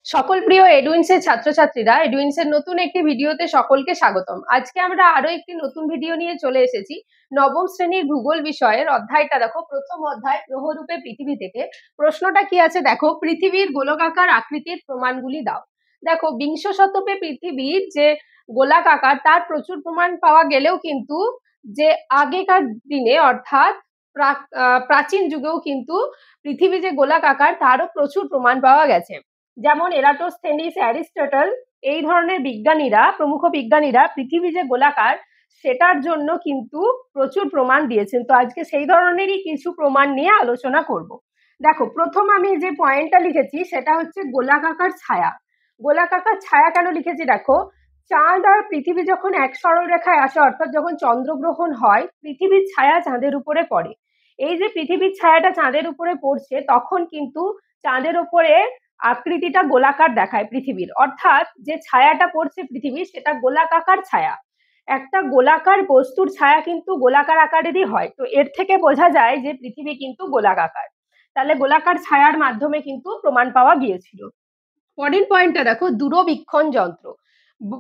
সকল প্রিয় এডুইন্সের ছাত্রছাত্রীরা, এডুইন্সের নতুন একটি ভিডিওতে সকলকে স্বাগতম। আজকে আমরা আরো একটি নতুন ভিডিও নিয়ে চলে এসেছি। নবম শ্রেণীর ভূগোল বিষয়ের অধ্যায়টা দেখো, প্রথম অধ্যায় গ্রহরূপে পৃথিবী থেকে। প্রশ্নটা কি আছে দেখো, পৃথিবীর গোলকাকার আকৃতির প্রমাণগুলি দাও। দেখো, বিংশ শতকে পৃথিবীর যে গোলাকার তার প্রচুর প্রমাণ পাওয়া গেলেও কিন্তু যে আগেকার দিনে অর্থাৎ প্রাচীন যুগেও কিন্তু পৃথিবী যে গোলাকার তারও প্রচুর প্রমাণ পাওয়া গেছে। যেমন এরাটোস্থেনিস, অ্যারিস্টটল এই ধরনের বিজ্ঞানীরা, প্রমুখ বিজ্ঞানীরা পৃথিবী যে গোলাকার সেটার জন্য কিন্তু প্রচুর প্রমাণ দিয়েছেন। তো আজকে সেই ধরনেরই কিছু প্রমাণ নিয়ে আলোচনা করব। দেখো, প্রথম আমি যে পয়েন্টটা লিখেছি সেটা হচ্ছে গোলাকার ছায়া। গোলাকার ছায়া কেন লিখেছি দেখো, চাঁদ আর পৃথিবী যখন এক সরল রেখায় আসে, অর্থাৎ যখন চন্দ্রগ্রহণ হয়, পৃথিবীর ছায়া চাঁদের উপরে পড়ে। এই যে পৃথিবীর ছায়াটা চাঁদের উপরে পড়ছে, তখন কিন্তু চাঁদের উপরে আকৃতিটা গোলাকার দেখায় পৃথিবীর, অর্থাৎ যে ছায়াটা পড়ছে পৃথিবীর সেটা গোলাকার ছায়া। একটা গোলাকার বস্তুর ছায়া কিন্তু গোলাকার আকারেরই হয়। তো এর থেকে বোঝা যায় যে পৃথিবী কিন্তু গোলাকার। তাহলে গোলাকার ছায়ার মাধ্যমে কিন্তু প্রমাণ পাওয়া গিয়েছিল। পরের পয়েন্টটা দেখো, দূরবীক্ষণ যন্ত্র।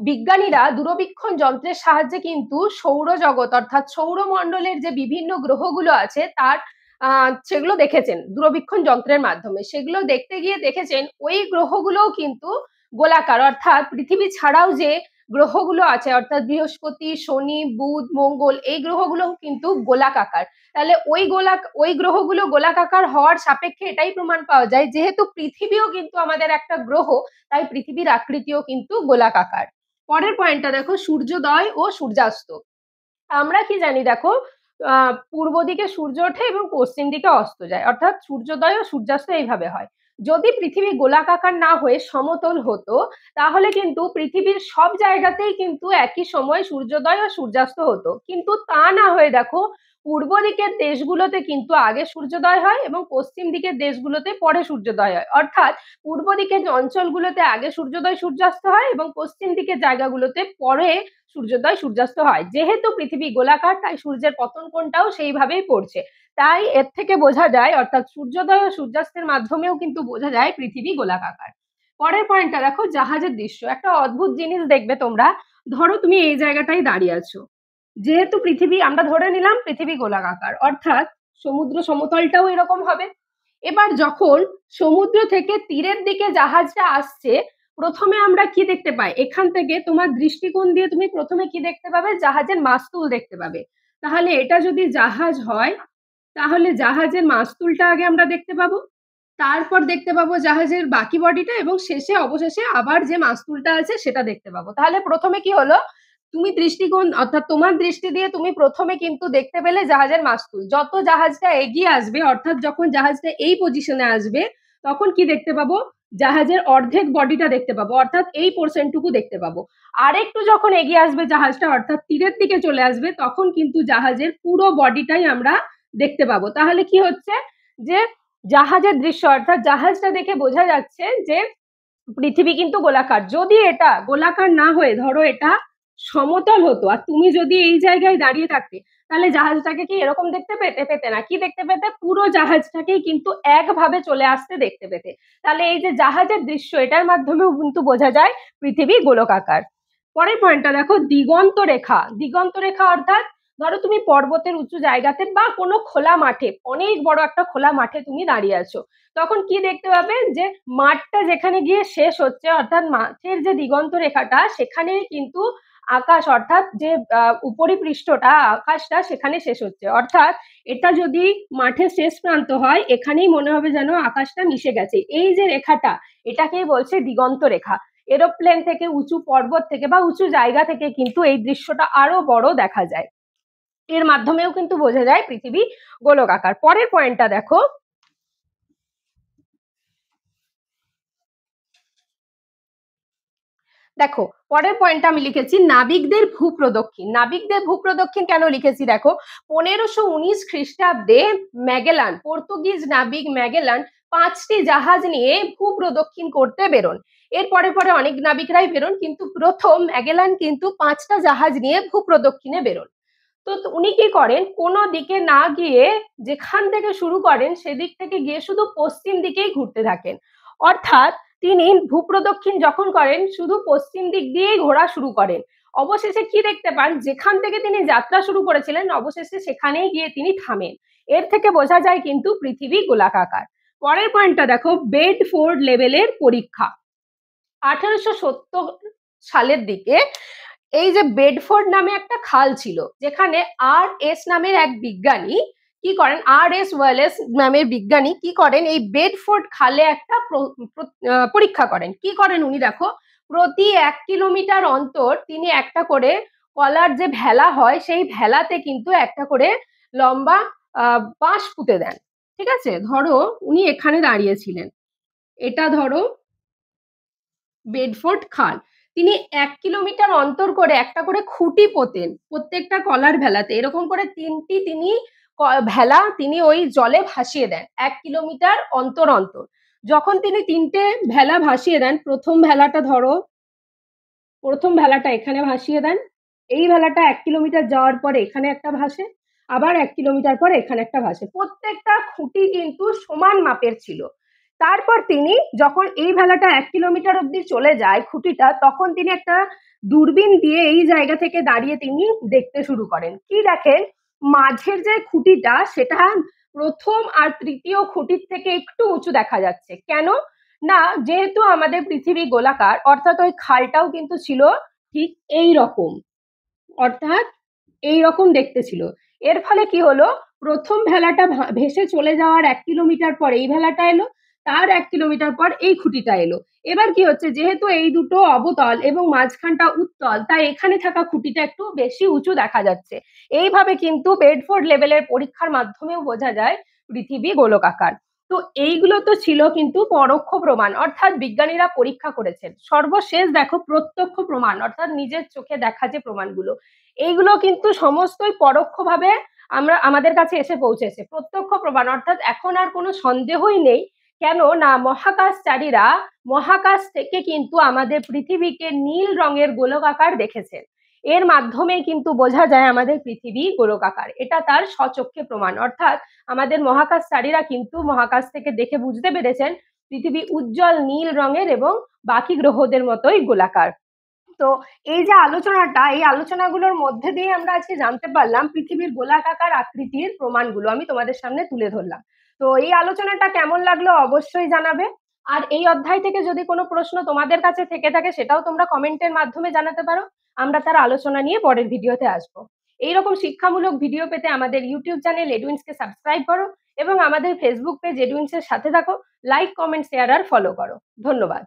বিজ্ঞানীরা দূরবীক্ষণ যন্ত্রের সাহায্যে কিন্তু সৌরজগৎ অর্থাৎ সৌরমণ্ডলের যে বিভিন্ন গ্রহগুলো আছে তার সেগুলো দেখেছেন দূরবীক্ষণ যন্ত্রের মাধ্যমে। সেগুলো দেখতে গিয়ে দেখেছেন ওই গ্রহগুলোও কিন্তু গোলাকার, অর্থাৎ পৃথিবী ছাড়াও যে গ্রহগুলো আছে অর্থাৎ বৃহস্পতি, শনি, বুধ, মঙ্গল এই গ্রহগুলো কিন্তু গোলাকার। তাহলে ওই গ্রহগুলো গোলাকার হওয়ার সাপেক্ষে এটাই প্রমাণ পাওয়া যায় যেহেতু পৃথিবীও কিন্তু আমাদের একটা গ্রহ, তাই পৃথিবীর আকৃতিও কিন্তু গোলাকার। পরের পয়েন্টটা দেখো, সূর্যোদয় ও সূর্যাস্ত। আমরা কি জানি দেখো, পূর্ব দিকে সূর্য ওঠে এবং পশ্চিম দিকে অস্ত যায়, অর্থাৎ সূর্যোদয় ও সূর্যাস্ত এইভাবে হয়। যদি পৃথিবী গোলাকার না হয়ে সমতল হতো তাহলে কিন্তু পৃথিবীর সব জায়গাতেই কিন্তু একই সময় সূর্যোদয় ও সূর্যাস্ত হতো, কিন্তু তা না হয়ে দেখো পূর্ব দিকের দেশগুলোতে কিন্তু আগে সূর্যোদয় হয় এবং পশ্চিম দিকের দেশগুলোতে পরে সূর্যোদয় হয়। অর্থাৎ পূর্ব দিকের অঞ্চলগুলোতে আগে সূর্যোদয় সূর্যাস্ত হয় এবং পশ্চিম দিকের জায়গাগুলোতে পরে সূর্যোদয় সূর্যাস্ত হয়। যেহেতু পৃথিবী গোলাকার তাই সূর্যের পতন কোণটাও সেইভাবেই পড়ছে। তাই এর থেকে বোঝা যায়, অর্থাৎ সূর্যোদয় ও সূর্যাস্তের মাধ্যমেও কিন্তু বোঝা যায় পৃথিবী গোলাকার। পরের পয়েন্টটা দেখো, জাহাজের দৃশ্য। একটা অদ্ভুত জিনিস দেখবে তোমরা। ধরো তুমি এই জায়গাটায় দাঁড়িয়ে আছো, যেহেতু পৃথিবী আমরা ধরে নিলাম পৃথিবী গোলাকার, অর্থাৎ সমুদ্র সমতলটাও এরকম হবে। এবার যখন সমুদ্র থেকে তীরের দিকে জাহাজটা আসছে, প্রথমে আমরা কি দেখতে পাই, এখান থেকে তোমার দৃষ্টিকোণ দিয়ে তুমি প্রথমে কি দেখতে পাবে, জাহাজের মাস্তুল দেখতে পাবে। তাহলে এটা যদি জাহাজ হয় তাহলে জাহাজের মাস্তুলটা আগে আমরা দেখতে পাবো, তারপর দেখতে পাবো জাহাজের বাকি বডিটা এবং শেষে অবশেষে আবার যে মাস্তুলটা আছে সেটা দেখতে পাবো। তাহলে প্রথমে কি হলো, তুমি দৃষ্টিকোণ অর্থাৎ তোমার দৃষ্টি দিয়ে তুমি প্রথমে কিন্তু দেখতে পেলে জাহাজের মাস্তুল। যত জাহাজটা এগিয়ে আসবে অর্থাৎ যখন জাহাজটা এই পজিশনে আসবে তখন কি দেখতে পাবো, জাহাজের অর্ধেক বডিটা দেখতে পাবো, অর্থাৎ এই পোর্শনটুকু দেখতে পাবো। আর একটু যখন এগিয়ে আসবে জাহাজটা অর্থাৎ তীরের দিকে চলে আসবে তখন কিন্তু জাহাজের পুরো বডিটাই আমরা দেখতে পাবো। তাহলে কি হচ্ছে যে জাহাজের দৃশ্য অর্থাৎ জাহাজটা দেখে বোঝা যাচ্ছে যে পৃথিবী কিন্তু গোলাকার। যদি এটা গোলাকার না হয়ে ধরো এটা সমতল হতো আর তুমি যদি এই জায়গায় দাঁড়িয়ে থাকতে, তাহলে জাহাজটাকে কি এরকম দেখতে পেতে না, কি দেখতে পেতে, পুরো জাহাজটাকেই কিন্তু একভাবে চলে আসতে দেখতে পেতে। তাহলে এই যে জাহাজের দৃশ্য এটার মাধ্যমেও কিন্তু বোঝা যায় পৃথিবী গোলকাকার। পরের পয়েন্টটা দেখো, দিগন্ত রেখা। দিগন্ত রেখা অর্থাৎ ধরো তুমি পর্বতের উঁচু জায়গাতে বা কোনো খোলা মাঠে, অনেক বড় একটা খোলা মাঠে তুমি দাঁড়িয়ে আছো, তখন কি দেখতে পাবে যে মাঠটা যেখানে গিয়ে শেষ হচ্ছে অর্থাৎ মাঠের যে দিগন্ত রেখাটা সেখানে কিন্তু আকাশ অর্থাৎ যে উপরিপৃষ্ঠটা আকাশটা সেখানে শেষ হচ্ছে। অর্থাৎ এটা যদি মাঠের শেষ প্রান্ত হয় এখানেই মনে হবে যেন আকাশটা মিশে গেছে। এই যে রেখাটা এটাকেই বলছে দিগন্ত রেখা। এরোপ্লেন থেকে, উঁচু পর্বত থেকে বা উঁচু জায়গা থেকে কিন্তু এই দৃশ্যটা আরো বড় দেখা যায়। এর মাধ্যমেও কিন্তু বোঝা যায় পৃথিবী গোলকাকার। পরের পয়েন্টটা দেখো, দেখো পরের পয়েন্টটা আমি লিখেছি নাবিকদের ভূপ্রদক্ষিণ। নাবিকদের ভূপ্রদক্ষিণ কেন লিখেছি দেখো, 1519 খ্রিস্টাব্দে ম্যাগেলান, পর্তুগিজ নাবিক ম্যাগেলান 5টি জাহাজ নিয়ে ভূপ্রদক্ষিণ করতে বেরোন। এর পরে পরে অনেক নাবিকরাই বেরোন, কিন্তু প্রথম ম্যাগেলান কিন্তু 5টা জাহাজ নিয়ে ভূপ্রদক্ষিণে বেরোন। তো উনি কি করেন, কোনো দিকে না গিয়ে যেখান থেকে শুরু করেন সেদিক থেকে গিয়ে শুধু পশ্চিম দিকেই ঘুরতে থাকেন। অর্থাৎ তিনি ভূপ্রদক্ষিণ যখন করেন শুধু পশ্চিম দিক দিয়েই ঘোরা শুরু করেন। অবশেষে কি দেখতে পান, যেখান থেকে তিনি যাত্রা শুরু করেছিলেন অবশেষে সেখানেই গিয়ে তিনি থামেন। এর থেকে বোঝা যায় কিন্তু পৃথিবী গোলাকার। পরের পয়েন্টটা দেখো, বেডফোর্ড লেভেলের পরীক্ষা। 1870 সালের দিকে এই যে বেডফোর্ড নামে একটা খাল ছিল, যেখানে আর এস নামের এক বিজ্ঞানী কি করেন, আর এস ওয়েলেস নামের বিজ্ঞানী কি করেন, এই বেডফোর্ড খালে একটা পরীক্ষা করেন। কি করেন উনি দেখো, প্রতি 1 কিলোমিটার অন্তর তিনি একটা করে কলার যে ভেলা হয় সেই ভেলাতে কিন্তু একটা করে লম্বা বাঁশ পুঁতে দেন। ঠিক আছে, ধরো উনি এখানে দাঁড়িয়েছিলেন, এটা ধরো বেডফোর্ড খাল, তিনি 1 কিলোমিটার অন্তর করে একটা করে খুঁটি পোতেন প্রত্যেকটা কলার ভেলাতে, এরকম করে 3টি তিনি ভেলা তিনি ওই জলে ভাসিয়ে দেন 1 কিলোমিটার অন্তর অন্তর। যখন তিনি 3টে ভেলা ভাসিয়ে দেন, প্রথম ভেলাটা ধরো, প্রথম ভেলাটা এখানে ভাসিয়ে দেন, এই ভেলাটা 1 কিলোমিটার যাওয়ার পরে এখানে একটা ভাসে, আবার 1 কিলোমিটার পরে এখানে একটা ভাসে, প্রত্যেকটা খুঁটি কিন্তু সমান মাপের ছিল। তারপর তিনি যখন এই ভেলাটা 1 কিলোমিটার অব্দি চলে যায় খুঁটিটা, তখন তিনি একটা দূরবীন দিয়ে এই জায়গা থেকে দাঁড়িয়ে তিনি দেখতে শুরু করেন। কি দেখেন, মাঝের যে খুঁটিটা সেটা প্রথম আর তৃতীয় খুঁটির থেকে একটু উঁচু দেখা যাচ্ছে। কেন না, যেহেতু আমাদের পৃথিবী গোলাকার, অর্থাৎ ওই খালটাও কিন্তু ছিল ঠিক এই রকম, অর্থাৎ এই রকম দেখতে ছিল। এর ফলে কি হলো, প্রথম ভেলাটা ভেসে চলে যাওয়ার 1 কিলোমিটার পর এই ভেলাটা এলো, তার 1 কিলোমিটার পর এই খুঁটিটা এলো। এবার কি হচ্ছে, যেহেতু এই দুটো অবতল এবং মাঝখানটা উত্তল, তাই এখানে থাকা খুঁটিটা একটু বেশি উঁচু দেখা যাচ্ছে। এইভাবে কিন্তু বেডফোর্ড লেভেলের পরীক্ষার মাধ্যমেও বোঝা যায় পৃথিবী গোলকাকার। তো এইগুলো তো ছিল কিন্তু পরোক্ষ প্রমাণ, অর্থাৎ বিজ্ঞানীরা পরীক্ষা করেছেন। সর্বশেষ দেখো প্রত্যক্ষ প্রমাণ, অর্থাৎ নিজের চোখে দেখা যে প্রমাণগুলো, এইগুলো কিন্তু সমস্তই পরোক্ষভাবে আমাদের কাছে এসে পৌঁছেছে। প্রত্যক্ষ প্রমাণ অর্থাৎ এখন আর কোনো সন্দেহই নেই, কেন না মহাকাশচারীরা মহাকাশ থেকে কিন্তু আমাদের পৃথিবীকে নীল রঙের গোলকাকার দেখেছেন। এর মাধ্যমেই কিন্তু বোঝা যায় আমাদের পৃথিবী গোলকাকার, এটা তার স্বচক্ষে প্রমাণ। অর্থাৎ আমাদের মহাকাশচারীরা কিন্তু মহাকাশ থেকে দেখে বুঝতে পেরেছেন পৃথিবী উজ্জ্বল নীল রঙের এবং বাকি গ্রহদের মতোই গোলাকার। তো এই যে আলোচনাটা, এই আলোচনাগুলোর মধ্যে দিয়ে আমরা আজকে জানতে পারলাম পৃথিবীর গোলাকার আকৃতির প্রমাণগুলো আমি তোমাদের সামনে তুলে ধরলাম। তো এই আলোচনাটা কেমন লাগলো অবশ্যই জানাবে। আর এই অধ্যায় থেকে যদি কোনো প্রশ্ন তোমাদের কাছে থেকে থাকে সেটাও তোমরা কমেন্টের মাধ্যমে জানাতে পারো, আমরা তার আলোচনা নিয়ে পরের ভিডিওতে আসবো। এইরকম শিক্ষামূলক ভিডিও পেতে আমাদের ইউটিউব চ্যানেল এডুইন্সকে সাবস্ক্রাইব করো এবং আমাদের ফেসবুক পেজ এডুইন্সের সাথে থাকো, লাইক কমেন্ট শেয়ার আর ফলো করো। ধন্যবাদ।